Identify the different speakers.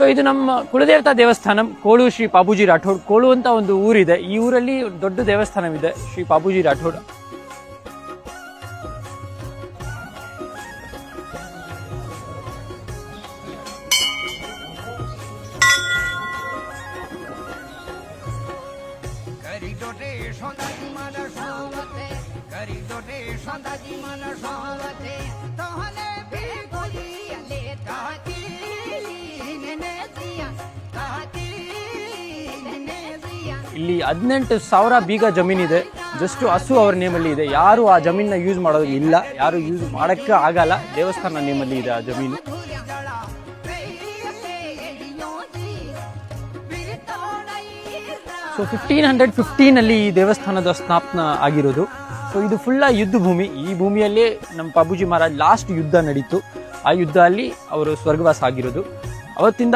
Speaker 1: So ಇದು ನಮ್ಮ ಕುಲದೇವತಾ ದೇವಸ್ಥಾನ ಕೋಳು ಶ್ರೀ ಪಾಬುಜಿ ರಾಠೋಡ್. ಕೋಳು ಅಂತ ಒಂದು ಊರಿದೆ, ಈ ಊರಲ್ಲಿ ದೊಡ್ಡ ದೇವಸ್ಥಾನವಿದೆ ಶ್ರೀ ಪಾಬುಜಿ ರಾಠೋಡ್. ಇಲ್ಲಿ 18,000 ಬೀಗ ಜಮೀನಿದೆ. ಜಸ್ಟ್ ಹಸು ಅವ್ರ ನೇಮಲ್ಲಿ ಇದೆ. ಯಾರು ಆ ಜಮೀನ ಯೂಸ್ ಮಾಡೋದು ಇಲ್ಲ, ಯಾರು ಯೂಸ್ ಮಾಡಕ್ಕೆ ಆಗಲ್ಲ. ದೇವಸ್ಥಾನ ನೇಮಲ್ಲಿ ಇದೆ ಆ ಜಮೀನು. ಸೊ 1515 ಈ ದೇವಸ್ಥಾನದ ಸ್ಥಾಪನೆ ಆಗಿರೋದು. ಸೊ ಇದು ಫುಲ್ಲ ಯುದ್ಧ ಭೂಮಿ. ಈ ಭೂಮಿಯಲ್ಲಿ ನಮ್ಮ ಪಾಬುಜಿ ಮಹಾರಾಜ್ ಲಾಸ್ಟ್ ಯುದ್ಧ ನಡೀತು. ಆ ಯುದ್ಧ ಅಲ್ಲಿ ಅವರು ಸ್ವರ್ಗವಾಸ ಆಗಿರೋದು. ಅವತ್ತಿಂದ